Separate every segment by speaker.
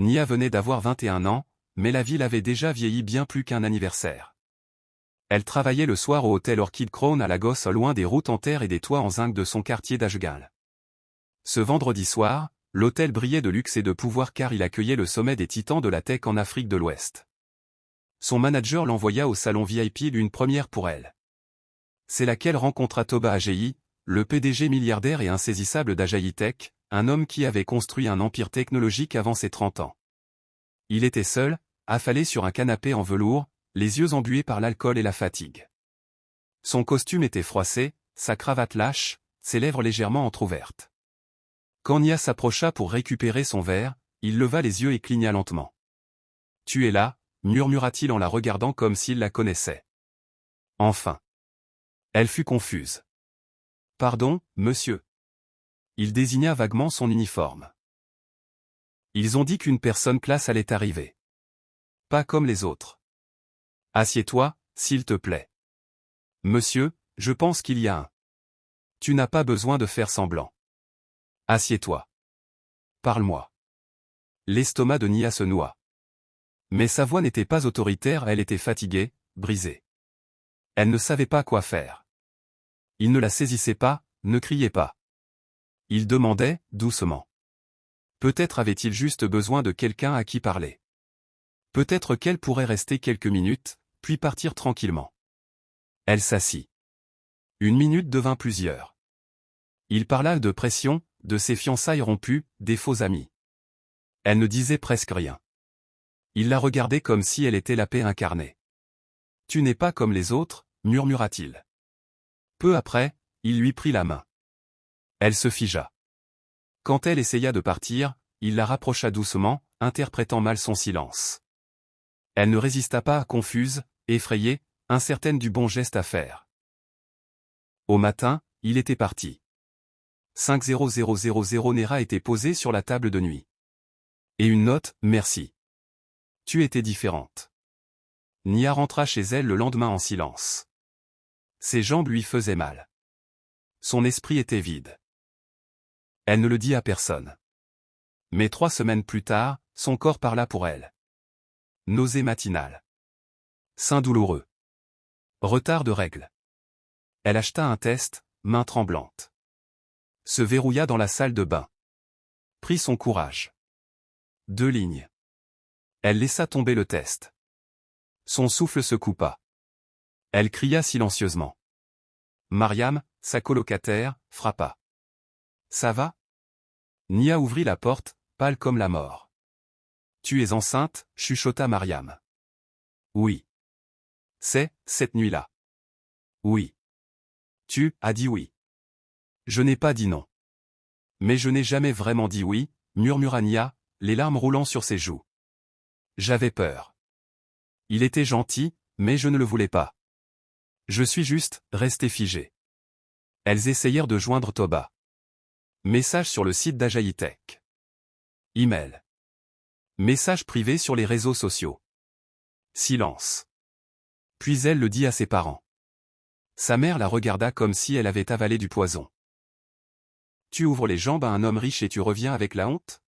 Speaker 1: Nia venait d'avoir 21 ans, mais la ville avait déjà vieilli bien plus qu'un anniversaire. Elle travaillait le soir au hôtel Orchid Crown à Lagos, loin des routes en terre et des toits en zinc de son quartier d'Ajgal. Ce vendredi soir, l'hôtel brillait de luxe et de pouvoir car il accueillait le sommet des titans de la tech en Afrique de l'Ouest. Son manager l'envoya au salon VIP, une première pour elle. C'est là qu'elle rencontra Toba Ajayi, le PDG milliardaire et insaisissable d'Ajayi Tech, un homme qui avait construit un empire technologique avant ses 30 ans. Il était seul, affalé sur un canapé en velours, les yeux embués par l'alcool et la fatigue. Son costume était froissé, sa cravate lâche, ses lèvres légèrement entr'ouvertes. Quand Nia s'approcha pour récupérer son verre, il leva les yeux et cligna lentement. « Tu es là » murmura-t-il en la regardant comme s'il la connaissait. Enfin. Elle fut confuse. « Pardon, monsieur. » Il désigna vaguement son uniforme. « Ils ont dit qu'une personne classe allait arriver. Pas comme les autres. Assieds-toi, s'il te plaît. » « Monsieur, je pense qu'il y a un. Tu n'as pas besoin de faire semblant. Assieds-toi. Parle-moi. » L'estomac de Nia se noua. Mais sa voix n'était pas autoritaire, elle était fatiguée, brisée. Elle ne savait pas quoi faire. Il ne la saisissait pas, ne criait pas. Il demandait, doucement. Peut-être avait-il juste besoin de quelqu'un à qui parler. Peut-être qu'elle pourrait rester quelques minutes, puis partir tranquillement. Elle s'assit. Une minute devint plusieurs. Il parla de pression, de ses fiançailles rompues, des faux amis. Elle ne disait presque rien. Il la regardait comme si elle était la paix incarnée. « Tu n'es pas comme les autres » murmura-t-il. Peu après, il lui prit la main. Elle se figea. Quand elle essaya de partir, il la rapprocha doucement, interprétant mal son silence. Elle ne résista pas, confuse, effrayée, incertaine du bon geste à faire. Au matin, il était parti. 50000 Nera était posée sur la table de nuit. Et une note, merci. Tu étais différente. Nia rentra chez elle le lendemain en silence. Ses jambes lui faisaient mal. Son esprit était vide. Elle ne le dit à personne. Mais 3 semaines plus tard, son corps parla pour elle. Nausée matinale. Sein douloureux. Retard de règles. Elle acheta un test, main tremblante. Se verrouilla dans la salle de bain. Prit son courage. 2 lignes. Elle laissa tomber le test. Son souffle se coupa. Elle cria silencieusement. Mariam, sa colocataire, frappa. « Ça va ?» Nia ouvrit la porte, pâle comme la mort. « Tu es enceinte ?» chuchota Mariam. « Oui. »« C'est, cette nuit-là. »« Oui. »« Tu as dit oui. »« Je n'ai pas dit non. »« Mais je n'ai jamais vraiment dit oui, » murmura Nia, les larmes roulant sur ses joues. « J'avais peur. Il était gentil, mais je ne le voulais pas. Je suis juste restée figée. » Elles essayèrent de joindre Toba. Message sur le site d'Ajayi Tech. Email. Message privé sur les réseaux sociaux. Silence. Puis elle le dit à ses parents. Sa mère la regarda comme si elle avait avalé du poison. Tu ouvres les jambes à un homme riche et tu reviens avec la honte ?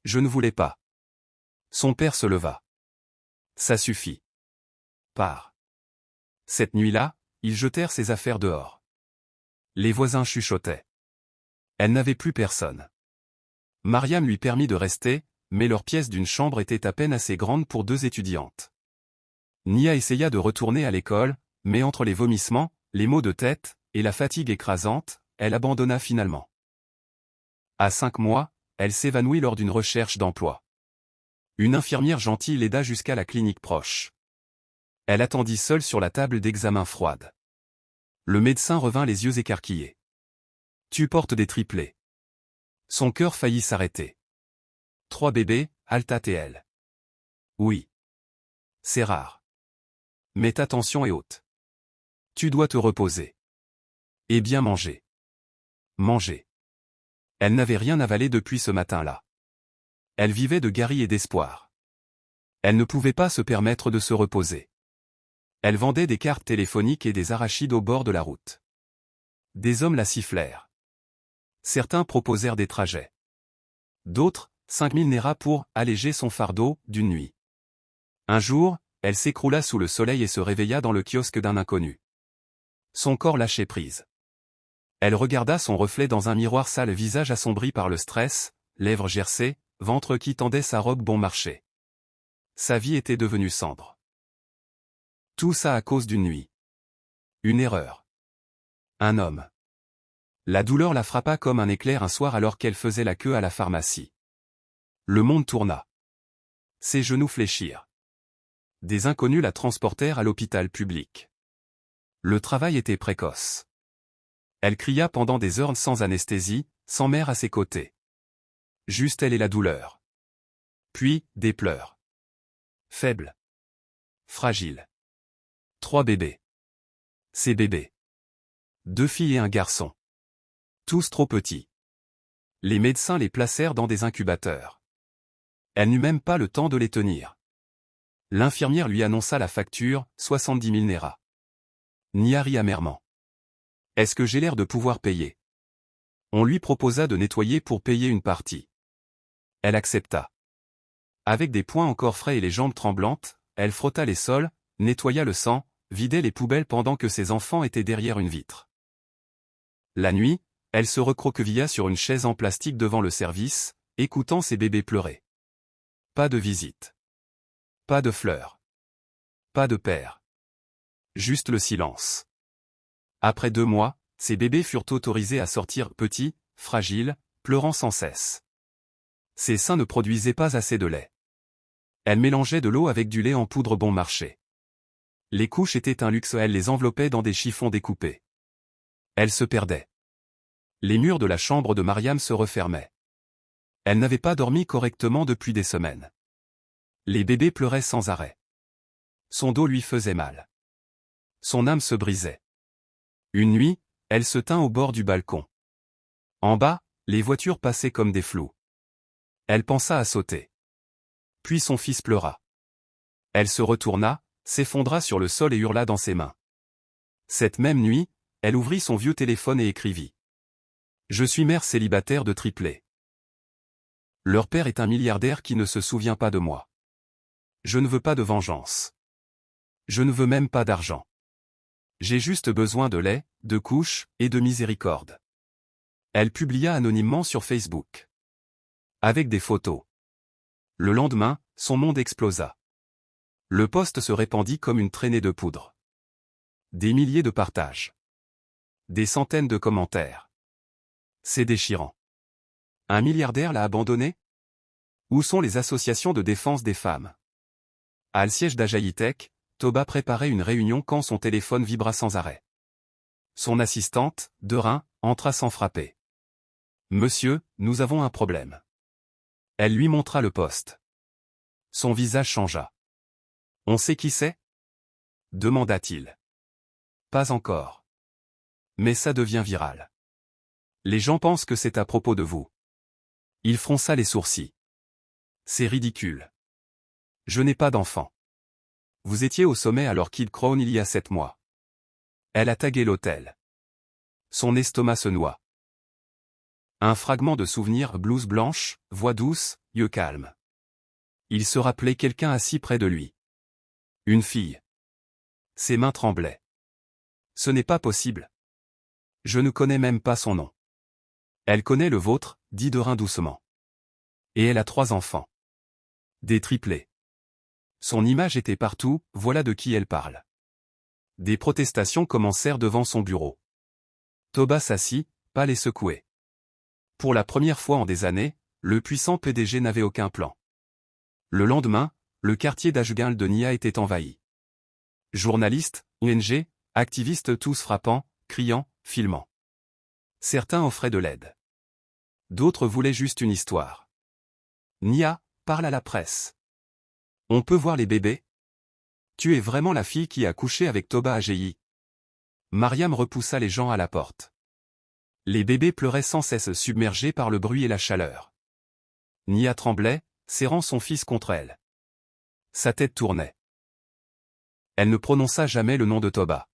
Speaker 1: Je ne voulais pas. Son père se leva. Ça suffit. Pars. Cette nuit-là, ils jetèrent ses affaires dehors. Les voisins chuchotaient. Elle n'avait plus personne. Mariam lui permit de rester, mais leur pièce d'une chambre était à peine assez grande pour 2 étudiantes. Nia essaya de retourner à l'école, mais entre les vomissements, les maux de tête, et la fatigue écrasante, elle abandonna finalement. À 5 mois, elle s'évanouit lors d'une recherche d'emploi. Une infirmière gentille l'aida jusqu'à la clinique proche. Elle attendit seule sur la table d'examen froide. Le médecin revint les yeux écarquillés. « Tu portes des triplés. » Son cœur faillit s'arrêter. 3 bébés, Alta-TL. Oui. C'est rare. Mais ta tension est haute. Tu dois te reposer. Et bien manger. Manger. Elle n'avait rien avalé depuis ce matin-là. Elle vivait de gari et d'espoir. Elle ne pouvait pas se permettre de se reposer. Elle vendait des cartes téléphoniques et des arachides au bord de la route. Des hommes la sifflèrent. Certains proposèrent des trajets. D'autres, 5000 Naira pour alléger son fardeau d'une nuit. Un jour, elle s'écroula sous le soleil et se réveilla dans le kiosque d'un inconnu. Son corps lâchait prise. Elle regarda son reflet dans un miroir sale, visage assombri par le stress, lèvres gercées, ventre qui tendait sa robe bon marché. Sa vie était devenue cendre. Tout ça à cause d'une nuit. Une erreur. Un homme. La douleur la frappa comme un éclair un soir alors qu'elle faisait la queue à la pharmacie. Le monde tourna. Ses genoux fléchirent. Des inconnus la transportèrent à l'hôpital public. Le travail était précoce. Elle cria pendant des heures sans anesthésie, sans mère à ses côtés. Juste elle et la douleur. Puis, des pleurs. Faibles. Fragiles. 3 bébés. Ces bébés. 2 filles et un garçon. Tous trop petits. Les médecins les placèrent dans des incubateurs. Elle n'eut même pas le temps de les tenir. L'infirmière lui annonça la facture, 70 000 Naira. Nia rit amèrement. Est-ce que j'ai l'air de pouvoir payer? On lui proposa de nettoyer pour payer une partie. Elle accepta. Avec des poings encore frais et les jambes tremblantes, elle frotta les sols, nettoya le sang, vidait les poubelles pendant que ses enfants étaient derrière une vitre. La nuit, elle se recroquevilla sur une chaise en plastique devant le service, écoutant ses bébés pleurer. Pas de visite. Pas de fleurs. Pas de père. Juste le silence. Après 2 mois, ses bébés furent autorisés à sortir petits, fragiles, pleurant sans cesse. Ses seins ne produisaient pas assez de lait. Elle mélangeait de l'eau avec du lait en poudre bon marché. Les couches étaient un luxe, elle les enveloppait dans des chiffons découpés. Elle se perdait. Les murs de la chambre de Mariam se refermaient. Elle n'avait pas dormi correctement depuis des semaines. Les bébés pleuraient sans arrêt. Son dos lui faisait mal. Son âme se brisait. Une nuit, elle se tint au bord du balcon. En bas, les voitures passaient comme des flous. Elle pensa à sauter. Puis son fils pleura. Elle se retourna, s'effondra sur le sol et hurla dans ses mains. Cette même nuit, elle ouvrit son vieux téléphone et écrivit. Je suis mère célibataire de triplés. Leur père est un milliardaire qui ne se souvient pas de moi. Je ne veux pas de vengeance. Je ne veux même pas d'argent. J'ai juste besoin de lait, de couches, et de miséricorde. Elle publia anonymement sur Facebook. Avec des photos. Le lendemain, son monde explosa. Le post se répandit comme une traînée de poudre. Des milliers de partages. Des centaines de commentaires. C'est déchirant. Un milliardaire l'a abandonné? Où sont les associations de défense des femmes? À le siège d'Ajaïtech, Toba préparait une réunion quand son téléphone vibra sans arrêt. Son assistante, Derain, entra sans frapper. « Monsieur, nous avons un problème. » Elle lui montra le poste. Son visage changea. « On sait qui c'est ?» demanda-t-il. « Pas encore. Mais ça devient viral. Les gens pensent que c'est à propos de vous. » Il fronça les sourcils. « C'est ridicule. Je n'ai pas d'enfant. Vous étiez au sommet alors Kid Crown il y a 7 mois. » Elle a tagué l'hôtel. Son estomac se noie. Un fragment de souvenir, blouse blanche, voix douce, yeux calmes. Il se rappelait quelqu'un assis près de lui. Une fille. Ses mains tremblaient. Ce n'est pas possible. Je ne connais même pas son nom. Elle connaît le vôtre, dit Derain doucement. Et elle a 3 enfants. Des triplés. Son image était partout, voilà de qui elle parle. Des protestations commencèrent devant son bureau. Toba s'assit, pâle et secoué. Pour la première fois en des années, le puissant PDG n'avait aucun plan. Le lendemain, le quartier d'Ajgal de Nia était envahi. Journalistes, ONG, activistes tous frappant, criant, filmant. Certains offraient de l'aide. D'autres voulaient juste une histoire. Nia, parle à la presse. On peut voir les bébés? Tu es vraiment la fille qui a couché avec Toba Ajayi. Mariam repoussa les gens à la porte. Les bébés pleuraient sans cesse submergés par le bruit et la chaleur. Nia tremblait, serrant son fils contre elle. Sa tête tournait. Elle ne prononça jamais le nom de Toba.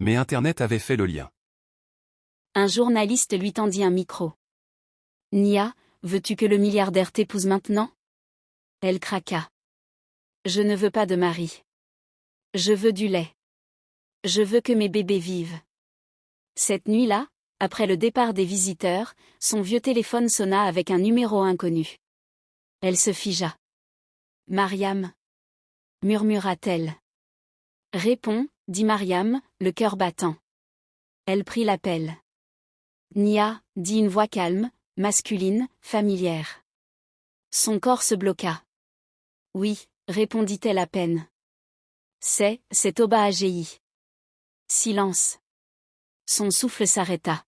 Speaker 1: Mais Internet avait fait le lien.
Speaker 2: Un journaliste lui tendit un micro. Nia, veux-tu que le milliardaire t'épouse maintenant? Elle craqua. Je ne veux pas de mari. Je veux du lait. Je veux que mes bébés vivent. Cette nuit-là, après le départ des visiteurs, son vieux téléphone sonna avec un numéro inconnu. Elle se figea. Mariam, murmura-t-elle. Réponds, dit Mariam, le cœur battant. Elle prit l'appel. Nia, dit une voix calme, masculine, familière. Son corps se bloqua. Oui, répondit-elle à peine. C'est Toba AGI. Silence. Son souffle s'arrêta.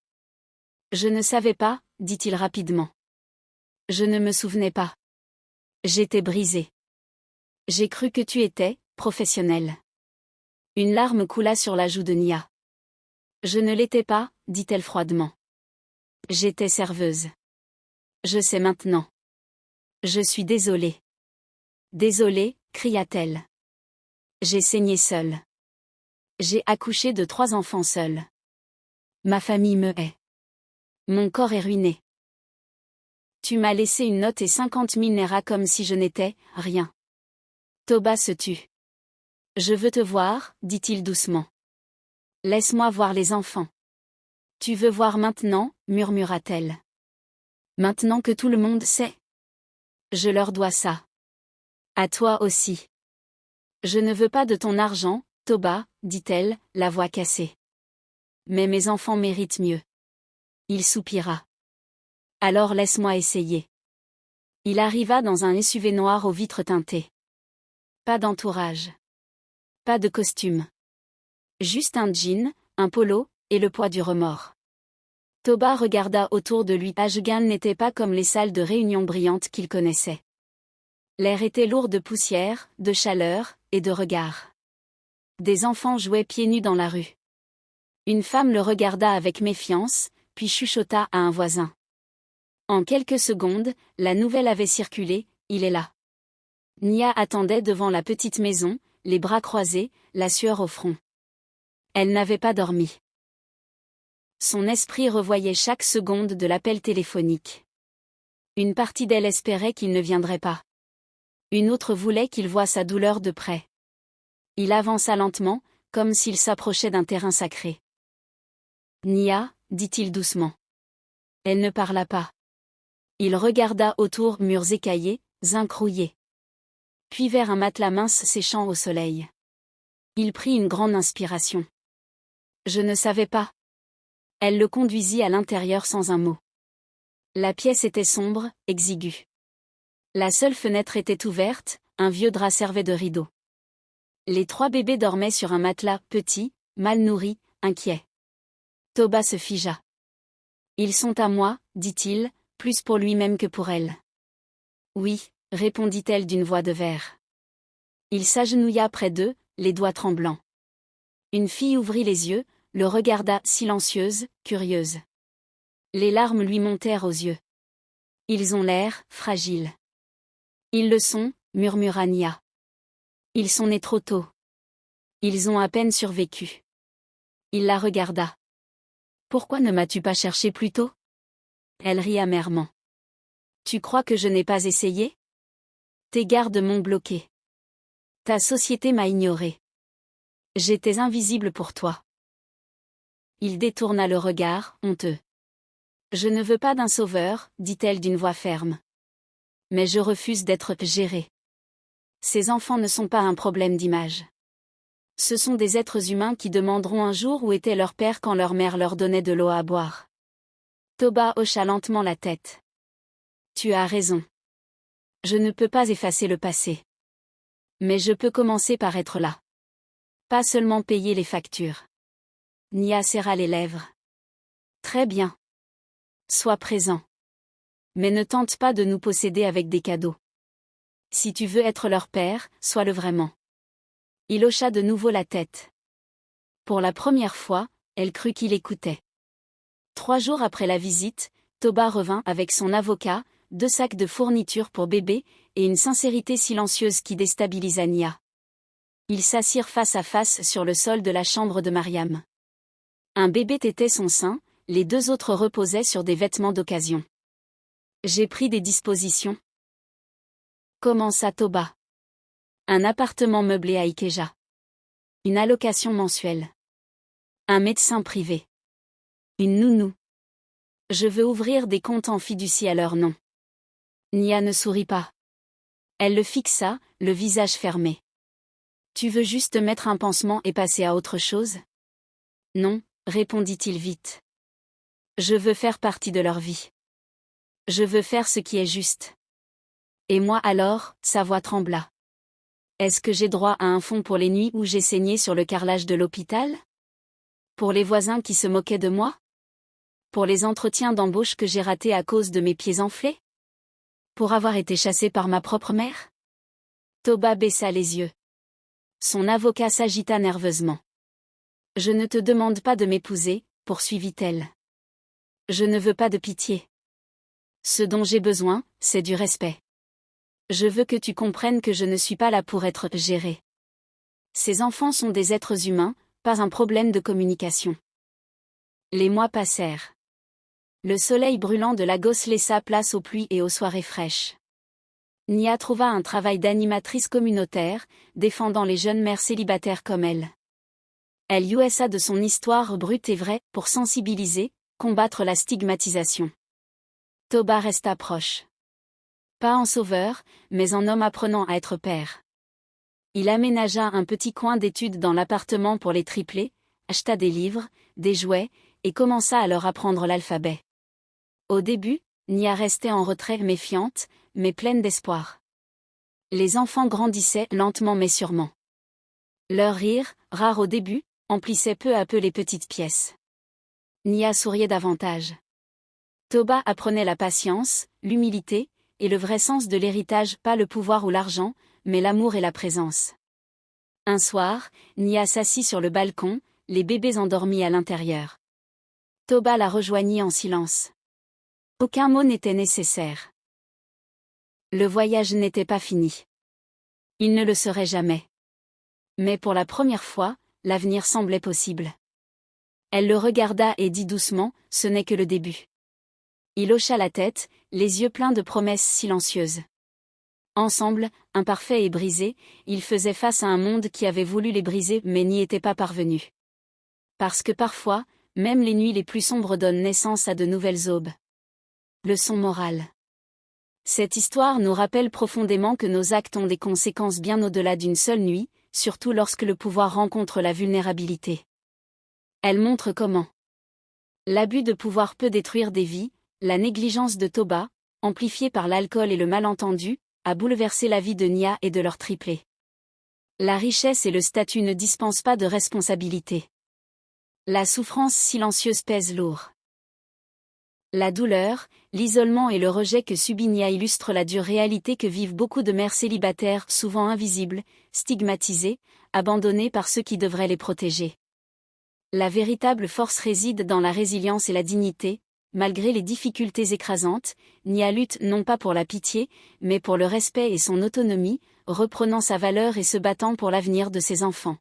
Speaker 2: Je ne savais pas, dit-il rapidement. Je ne me souvenais pas. J'étais brisé. J'ai cru que tu étais, professionnel. Une larme coula sur la joue de Nia. Je ne l'étais pas, dit-elle froidement. J'étais serveuse. Je sais maintenant. Je suis désolée. Désolée, cria-t-elle. J'ai saigné seule. J'ai accouché de 3 enfants seule. Ma famille me hait. Mon corps est ruiné. Tu m'as laissé une note et 50 000 nera comme si je n'étais rien. Toba se tut. Je veux te voir, dit-il doucement. Laisse-moi voir les enfants. Tu veux voir maintenant, murmura-t-elle. Maintenant que tout le monde sait. Je leur dois ça. À toi aussi. Je ne veux pas de ton argent, Toba, dit-elle, la voix cassée. Mais mes enfants méritent mieux. Il soupira. Alors laisse-moi essayer. Il arriva dans un SUV noir aux vitres teintées. Pas d'entourage. Pas de costume. Juste un jean, un polo, et le poids du remords. Toba regarda autour de lui. Ashgan n'était pas comme les salles de réunion brillantes qu'il connaissait. L'air était lourd de poussière, de chaleur, et de regards. Des enfants jouaient pieds nus dans la rue. Une femme le regarda avec méfiance, puis chuchota à un voisin. En quelques secondes, la nouvelle avait circulé, il est là. Nia attendait devant la petite maison, les bras croisés, la sueur au front. Elle n'avait pas dormi. Son esprit revoyait chaque seconde de l'appel téléphonique. Une partie d'elle espérait qu'il ne viendrait pas. Une autre voulait qu'il voie sa douleur de près. Il avança lentement, comme s'il s'approchait d'un terrain sacré. Nia, dit-il doucement. Elle ne parla pas. Il regarda autour, murs écaillés, zinc rouillé. Puis vers un matelas mince séchant au soleil. Il prit une grande inspiration. Je ne savais pas. Elle le conduisit à l'intérieur sans un mot. La pièce était sombre, exiguë. La seule fenêtre était ouverte, un vieux drap servait de rideau. Les 3 bébés dormaient sur un matelas, petit, mal nourri, inquiet. Toba se figea. Ils sont à moi, dit-il, plus pour lui-même que pour elle. Oui, répondit-elle d'une voix de verre. Il s'agenouilla près d'eux, les doigts tremblants. Une fille ouvrit les yeux, le regarda, silencieuse, curieuse. Les larmes lui montèrent aux yeux. Ils ont l'air fragiles. Ils le sont, murmura Nia. Ils sont nés trop tôt. Ils ont à peine survécu. Il la regarda. Pourquoi ne m'as-tu pas cherché plus tôt? Elle rit amèrement. Tu crois que je n'ai pas essayé? Tes gardes m'ont bloqué. Ta société m'a ignoré. J'étais invisible pour toi. Il détourna le regard, honteux. Je ne veux pas d'un sauveur, dit-elle d'une voix ferme. Mais je refuse d'être gérée. Ces enfants ne sont pas un problème d'image. Ce sont des êtres humains qui demanderont un jour où était leur père quand leur mère leur donnait de l'eau à boire. Toba hocha lentement la tête. Tu as raison. Je ne peux pas effacer le passé. Mais je peux commencer par être là. Pas seulement payer les factures. Nia serra les lèvres. Très bien. Sois présent. Mais ne tente pas de nous posséder avec des cadeaux. Si tu veux être leur père, sois-le vraiment. Il hocha de nouveau la tête. Pour la première fois, elle crut qu'il écoutait. 3 jours après la visite, Toba revint avec son avocat, 2 sacs de fournitures pour bébé, et une sincérité silencieuse qui déstabilisa Nia. Ils s'assirent face à face sur le sol de la chambre de Mariam. Un bébé tétait son sein, les 2 autres reposaient sur des vêtements d'occasion. J'ai pris des dispositions. Commença Toba. Un appartement meublé à Ikeja. Une allocation mensuelle. Un médecin privé. Une nounou. Je veux ouvrir des comptes en fiducie à leur nom. Nia ne sourit pas. Elle le fixa, le visage fermé. Tu veux juste mettre un pansement et passer à autre chose? Non, répondit-il vite. Je veux faire partie de leur vie. Je veux faire ce qui est juste. Et moi alors, sa voix trembla. Est-ce que j'ai droit à un fonds pour les nuits où j'ai saigné sur le carrelage de l'hôpital? Pour les voisins qui se moquaient de moi? Pour les entretiens d'embauche que j'ai ratés à cause de mes pieds enflés? Pour avoir été chassé par ma propre mère? Toba baissa les yeux. Son avocat s'agita nerveusement. Je ne te demande pas de m'épouser, poursuivit-elle. Je ne veux pas de pitié. Ce dont j'ai besoin, c'est du respect. Je veux que tu comprennes que je ne suis pas là pour être gérée. Ces enfants sont des êtres humains, pas un problème de communication. Les mois passèrent. Le soleil brûlant de Lagos laissa place aux pluies et aux soirées fraîches. Nia trouva un travail d'animatrice communautaire, défendant les jeunes mères célibataires comme elle. Elle jouissa de son histoire brute et vraie, pour sensibiliser, combattre la stigmatisation. Toba resta proche. Pas en sauveur, mais en homme apprenant à être père. Il aménagea un petit coin d'études dans l'appartement pour les triplés, acheta des livres, des jouets, et commença à leur apprendre l'alphabet. Au début, Nia restait en retrait méfiante, mais pleine d'espoir. Les enfants grandissaient lentement mais sûrement. Leur rire, rare au début, emplissait peu à peu les petites pièces. Nia souriait davantage. Toba apprenait la patience, l'humilité, et le vrai sens de l'héritage, pas le pouvoir ou l'argent, mais l'amour et la présence. Un soir, Nia s'assit sur le balcon, les bébés endormis à l'intérieur. Toba la rejoignit en silence. Aucun mot n'était nécessaire. Le voyage n'était pas fini. Il ne le serait jamais. Mais pour la première fois, l'avenir semblait possible. Elle le regarda et dit doucement, ce n'est que le début. Il hocha la tête, les yeux pleins de promesses silencieuses. Ensemble, imparfaits et brisés, ils faisaient face à un monde qui avait voulu les briser mais n'y était pas parvenu. Parce que parfois, même les nuits les plus sombres donnent naissance à de nouvelles aubes. Leçon morale. Cette histoire nous rappelle profondément que nos actes ont des conséquences bien au-delà d'une seule nuit, surtout lorsque le pouvoir rencontre la vulnérabilité. Elle montre comment l'abus de pouvoir peut détruire des vies, la négligence de Toba, amplifiée par l'alcool et le malentendu, a bouleversé la vie de Nia et de leurs triplés. La richesse et le statut ne dispensent pas de responsabilité. La souffrance silencieuse pèse lourd. La douleur, l'isolement et le rejet que subit Nia illustrent la dure réalité que vivent beaucoup de mères célibataires, souvent invisibles, stigmatisées, abandonnées par ceux qui devraient les protéger. La véritable force réside dans la résilience et la dignité. Malgré les difficultés écrasantes, Nia lutte non pas pour la pitié, mais pour le respect et son autonomie, reprenant sa valeur et se battant pour l'avenir de ses enfants.